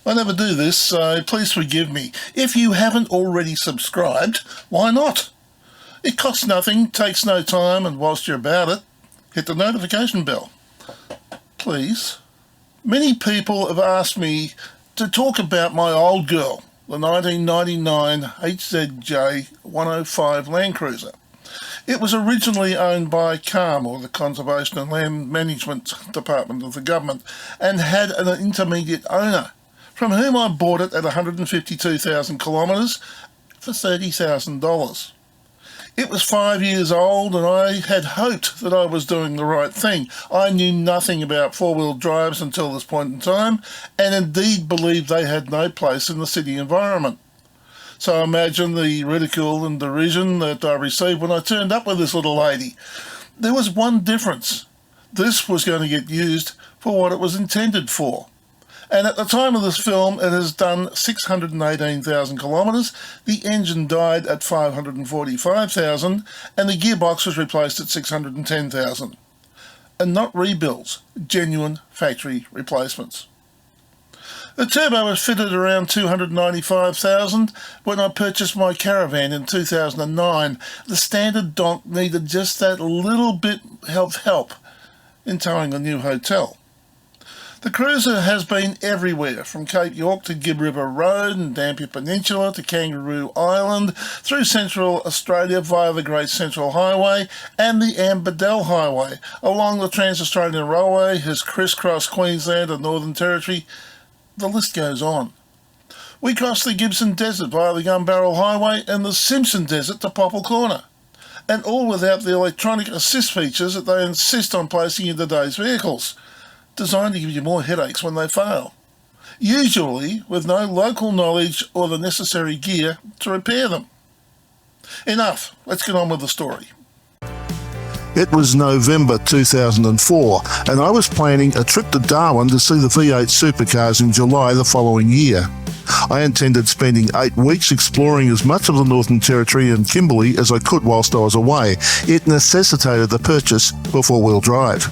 I never do this, so please forgive me. If you haven't already subscribed, why not? It costs nothing, takes no time, and whilst you're about it, hit the notification bell. Please. Many people have asked me to talk about my old girl, the 1999 HZJ 105 Landcruiser. It was originally owned by KIB000, or the Conservation and Land Management Department of the government, and had an intermediate owner, from whom I bought it at 152,000 kilometres for $30,000. It was 5 years old, and I had hoped that I was doing the right thing. I knew nothing about four-wheel drives until this point in time, and indeed believed they had no place in the city environment. So imagine the ridicule and derision that I received when I turned up with this little lady. There was one difference. This was going to get used for what it was intended for. And at the time of this film, it has done 618,000 kilometres, the engine died at 545,000, and the gearbox was replaced at 610,000. And not rebuilds, genuine factory replacements. The turbo was fitted around 295,000 when I purchased my caravan in 2009. The standard donk needed just that little bit of help in towing a new hotel. The cruiser has been everywhere, from Cape York to Gibb River Road and Dampier Peninsula to Kangaroo Island, through Central Australia via the Great Central Highway and the Ambadell Highway, along the Trans-Australian Railway, has crisscrossed Queensland and Northern Territory. The list goes on. We crossed the Gibson Desert via the Gun Barrel Highway and the Simpson Desert to Popple Corner, and all without the electronic assist features that they insist on placing in today's vehicles, designed to give you more headaches when they fail, usually with no local knowledge or the necessary gear to repair them. Enough, let's get on with the story. It was November 2004, and I was planning a trip to Darwin to see the V8 supercars in July the following year. I intended spending 8 weeks exploring as much of the Northern Territory and Kimberley as I could whilst I was away. It necessitated the purchase of a four-wheel drive.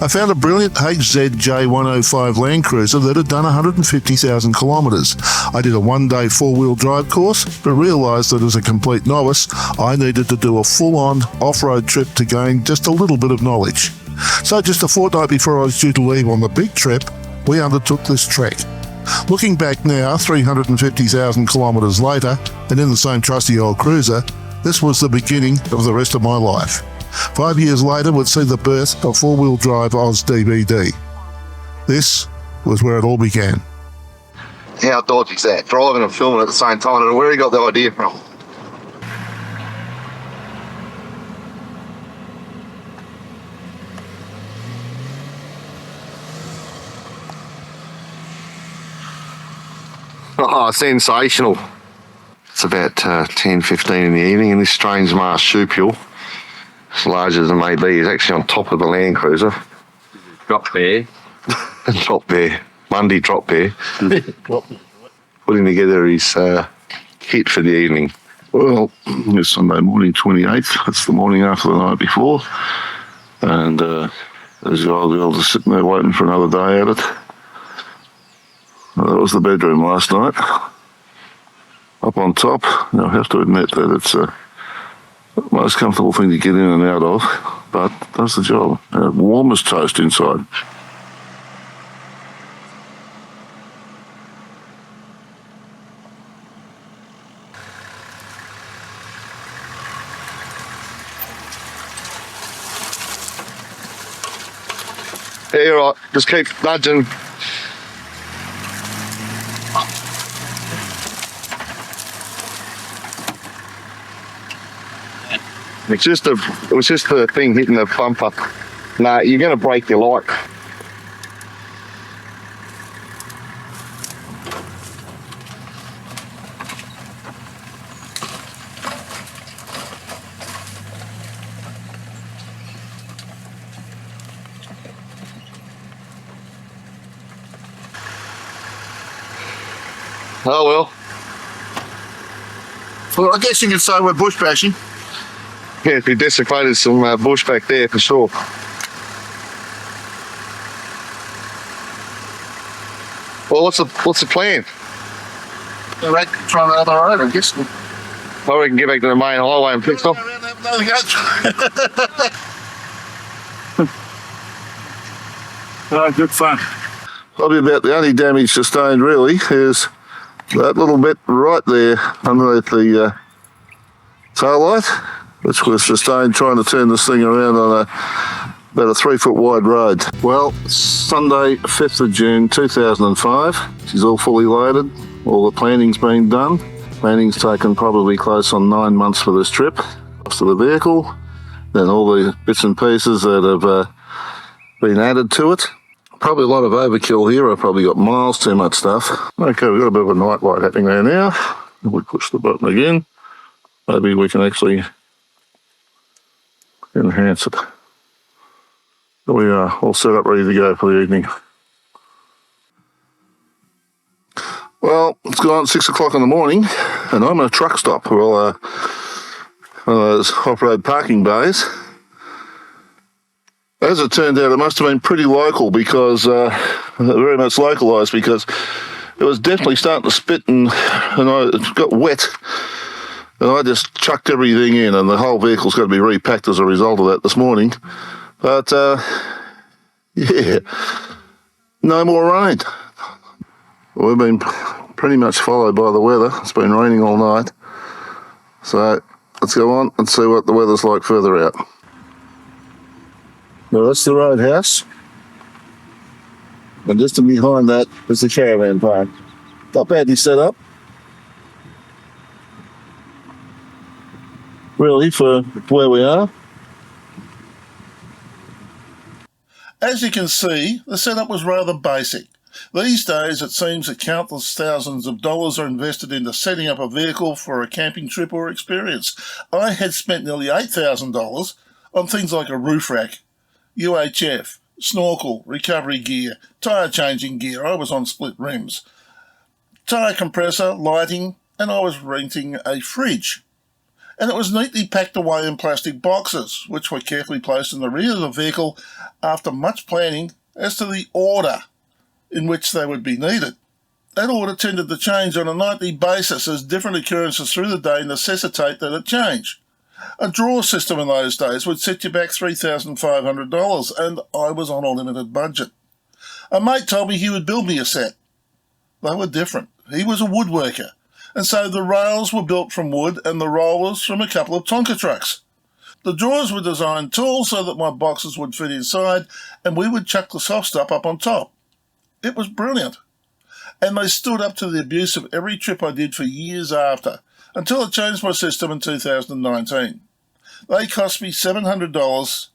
I found a brilliant HZJ 105 Landcruiser that had done 150,000 kilometres. I did a one-day four-wheel drive course, but realised that as a complete novice, I needed to do a full-on off-road trip to gain just a little bit of knowledge. So just a fortnight before I was due to leave on the big trip, we undertook this trek. Looking back now, 350,000 kilometres later, and in the same trusty old cruiser, this was the beginning of the rest of my life. 5 years later would see the birth of four-wheel drive Oz DVD. This was where it all began. How dodgy is that? Driving and filming at the same time. I don't know where he got the idea from. Oh, sensational. It's about 10:15 in the evening, and this strange marsupial, as large as it may be, is actually on top of the Landcruiser. Drop bear. Drop bear. Monday drop bear. Putting together his kit for the evening. Well, it's Sunday morning, 28th. It's the morning after the night before. And there's the old girl just sitting there waiting for another day at it. That was the bedroom last night. Up on top, I have to admit that it's the most comfortable thing to get in and out of, but does the job. Warm as toast inside. Yeah, you're right. Just keep nudging. It was just the thing hitting the bumper. Nah, you're going to break your light. Oh well. Well, I guess you could say we're bush bashing. Yeah, we desecrated some bush back there for sure. Well, what's the plan? Try the other road, I guess. Well, we can get back to the main highway and fix off. Good fun. Probably about the only damage sustained really is that little bit right there underneath the tail light, which was sustained trying to turn this thing around on about a 3 foot wide road. Well, Sunday 5th of June 2005, she's all fully loaded, all the planning's been done. Planning's taken probably close on 9 months for this trip. Cost of the vehicle, then all the bits and pieces that have been added to it. Probably a lot of overkill here. I've probably got miles too much stuff. Okay, we've got a bit of a night light happening there now. If we push the button again, maybe we can actually enhance it. There we are, all set up, ready to go for the evening. Well, it's gone 6 o'clock in the morning, and I'm at a truck stop. Well, one of those off-road parking bays. As it turned out, it must have been pretty local because, very much localised, because it was definitely starting to spit and it got wet. And I just chucked everything in, and the whole vehicle's got to be repacked as a result of that this morning. But, yeah, no more rain. We've been pretty much followed by the weather. It's been raining all night. So let's go on and see what the weather's like further out. Well, that's the roadhouse. And just behind that is the caravan park. Not badly set up. Really, for where we are. As you can see, the setup was rather basic. These days, it seems that countless thousands of dollars are invested into setting up a vehicle for a camping trip or experience. I had spent nearly $8,000 on things like a roof rack, UHF, snorkel, recovery gear, tyre changing gear. I was on split rims, tyre compressor, lighting, and I was renting a fridge. And it was neatly packed away in plastic boxes, which were carefully placed in the rear of the vehicle after much planning as to the order in which they would be needed. That order tended to change on a nightly basis as different occurrences through the day necessitate that it change. A drawer system in those days would set you back $3,500, and I was on a limited budget. A mate told me he would build me a set. They were different. He was a woodworker, and so the rails were built from wood and the rollers from a couple of Tonka trucks. The drawers were designed tall so that my boxes would fit inside, and we would chuck the soft stuff up on top. It was brilliant, and they stood up to the abuse of every trip I did for years after, until I changed my system in 2019. They cost me $700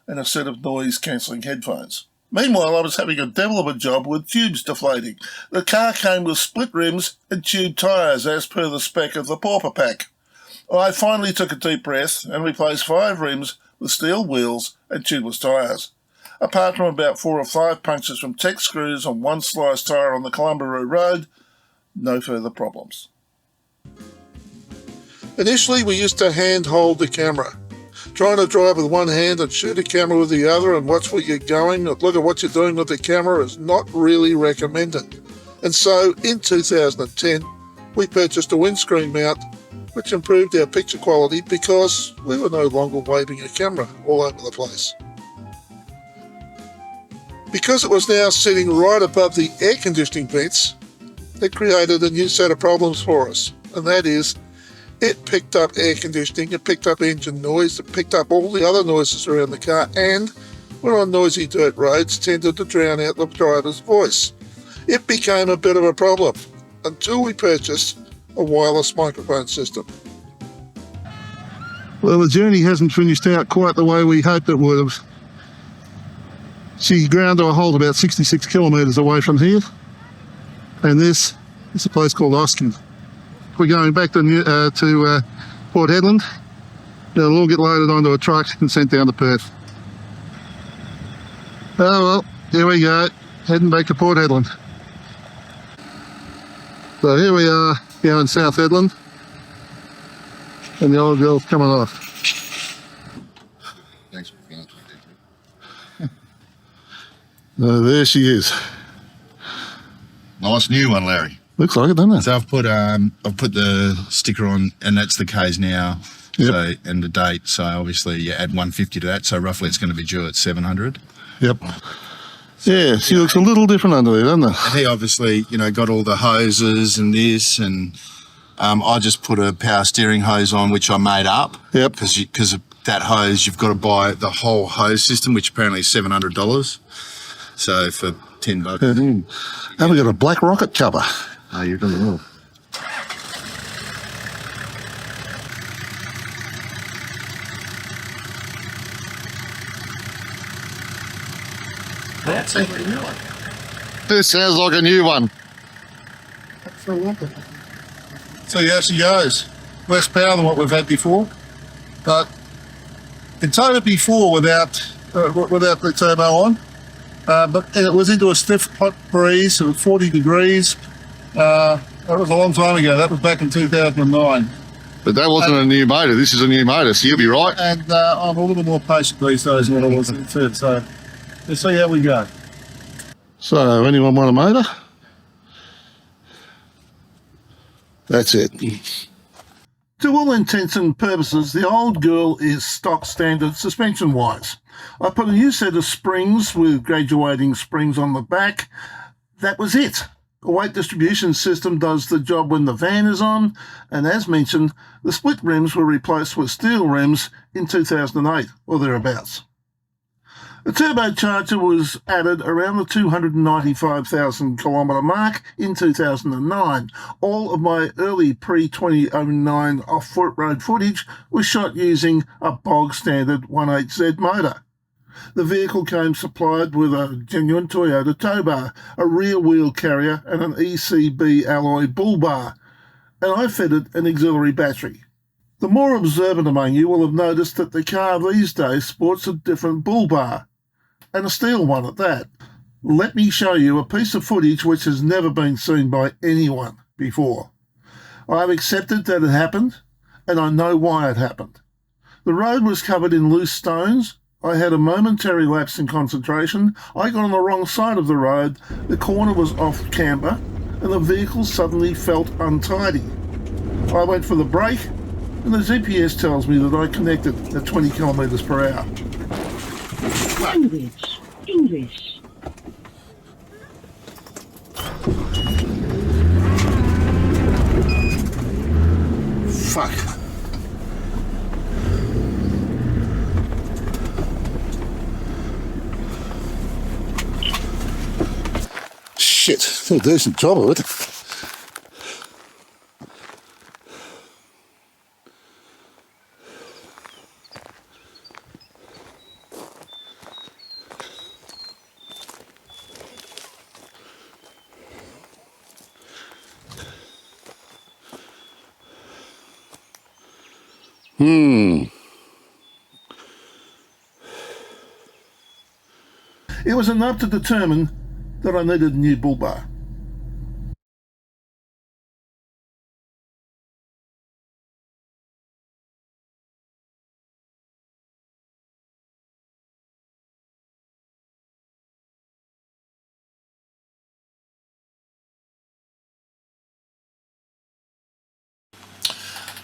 and a set of noise-cancelling headphones. Meanwhile, I was having a devil of a job with tubes deflating. The car came with split rims and tube tyres as per the spec of the pauper pack. I finally took a deep breath and replaced 5 rims with steel wheels and tubeless tyres. Apart from about 4 or 5 punctures from tech screws on one sliced tyre on the Columbaroo Road, no further problems. Initially, we used to hand-hold the camera. Trying to drive with one hand and shoot a camera with the other and watch where you're going and look at what you're doing with the camera is not really recommended. And so, in 2010, we purchased a windscreen mount, which improved our picture quality because we were no longer waving a camera all over the place. Because it was now sitting right above the air conditioning vents, it created a new set of problems for us, and that is, it picked up air conditioning, it picked up engine noise, it picked up all the other noises around the car, and, when on noisy dirt roads, tended to drown out the driver's voice. It became a bit of a problem, until we purchased a wireless microphone system. Well, the journey hasn't finished out quite the way we hoped it would have. She ground to a halt about 66 kilometres away from here, and this is a place called Oskin. We're going back to Port Hedland. It'll all get loaded onto a truck and sent down to Perth. Oh well, here we go, heading back to Port Hedland. So here we are here in South Hedland, and the old girl's coming off. Thanks for There she is. Nice new one, Larry. Looks like it, doesn't it? So I've put the sticker on, and that's the K's now. Yep. So, and the date. So obviously you add 150 to that. So roughly it's going to be due at 700. Yep. Yeah, she looks a little different under there, doesn't it? And he obviously, got all the hoses and this, and I just put a power steering hose on, which I made up. Yep. Because of that hose, you've got to buy the whole hose system, which apparently is $700. So for $10. And we got a black rocket cover. Oh, you've done it well. That's a new one. This sounds like a new one. So yeah, she goes. Less power than what we've had before, but it's towed it before without the turbo on. But it was into a stiff hot breeze. It was 40 degrees. That was a long time ago. That was back in 2009. But that wasn't a new motor. This is a new motor, so you'll be right. And I'm a little more patient these days than I was then too. So let's see how we go. So, anyone want a motor? That's it. To all intents and purposes, the old girl is stock standard suspension-wise. I put a new set of springs with graduating springs on the back. That was it. A weight distribution system does the job when the van is on, and as mentioned, the split rims were replaced with steel rims in 2008 or thereabouts. A turbocharger was added around the 295,000 kilometre mark in 2009. All of my early pre-2009 off-road footage was shot using a bog standard 18Z motor. The vehicle came supplied with a genuine Toyota tow bar, a rear wheel carrier and an ECB alloy bullbar, and I fitted an auxiliary battery. The more observant among you will have noticed that the car these days sports a different bullbar, and a steel one at that. Let me show you a piece of footage which has never been seen by anyone before. I have accepted that it happened, and I know why it happened. The road was covered in loose stones. I had a momentary lapse in concentration. I got on the wrong side of the road, the corner was off camber, and the vehicle suddenly felt untidy. I went for the brake, and the GPS tells me that I connected at 20 kilometres per hour. English. Fuck. Shit, did a decent job of it. It was enough to determine that I needed a new bull bar.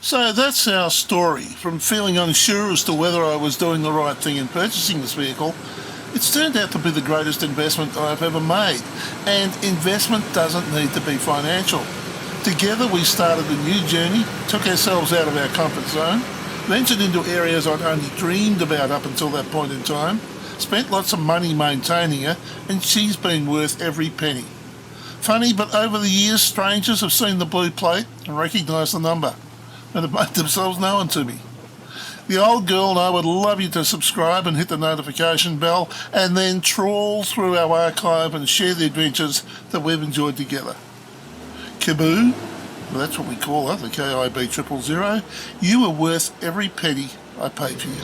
So that's our story. From feeling unsure as to whether I was doing the right thing in purchasing this vehicle, it's turned out to be the greatest investment I've ever made. And investment doesn't need to be financial. Together we started a new journey, took ourselves out of our comfort zone, ventured into areas I'd only dreamed about up until that point in time, spent lots of money maintaining her, and she's been worth every penny. Funny, but over the years strangers have seen the blue plate and recognised the number, and have made themselves known to me. The old girl and I would love you to subscribe and hit the notification bell, and then trawl through our archive and share the adventures that we've enjoyed together. KIB000, well, that's what we call her, the KIB000. You are worth every penny I paid for you.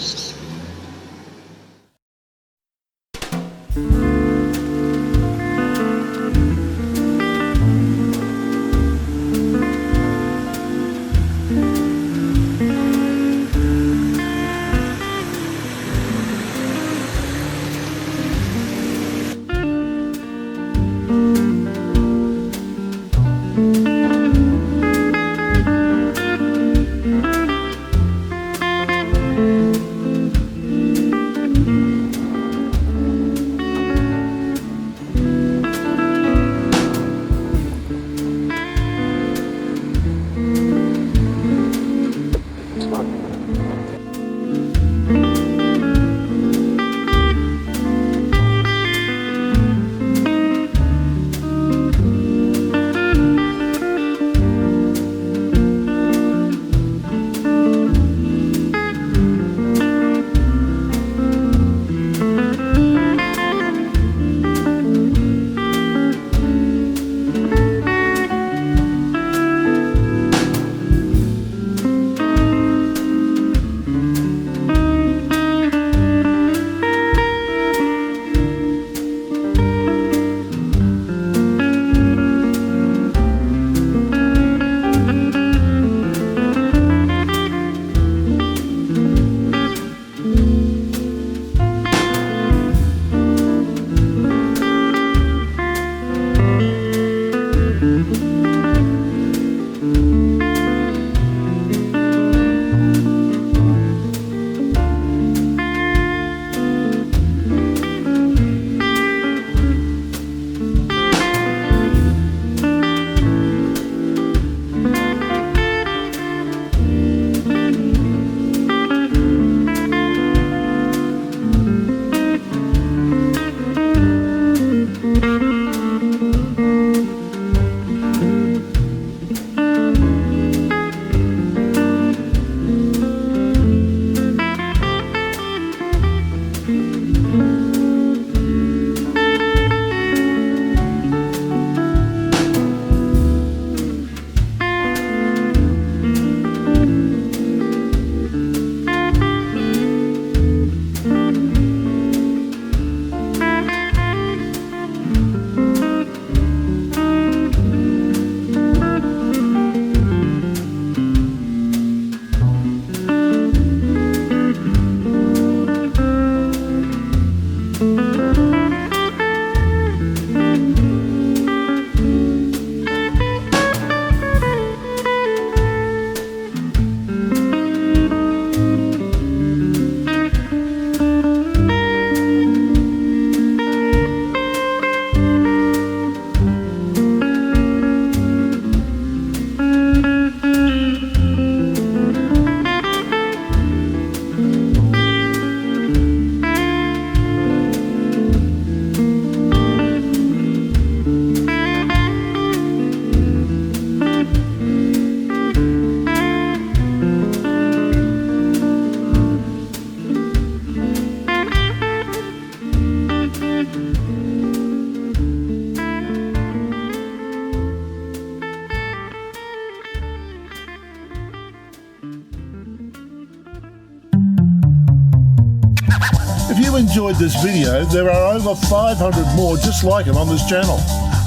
enjoyed this video, there are over 500 more just like it on this channel.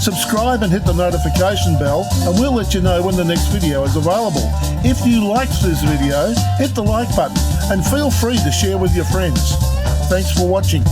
Subscribe and hit the notification bell and we'll let you know when the next video is available. If you liked this video, hit the like button and feel free to share with your friends. Thanks for watching.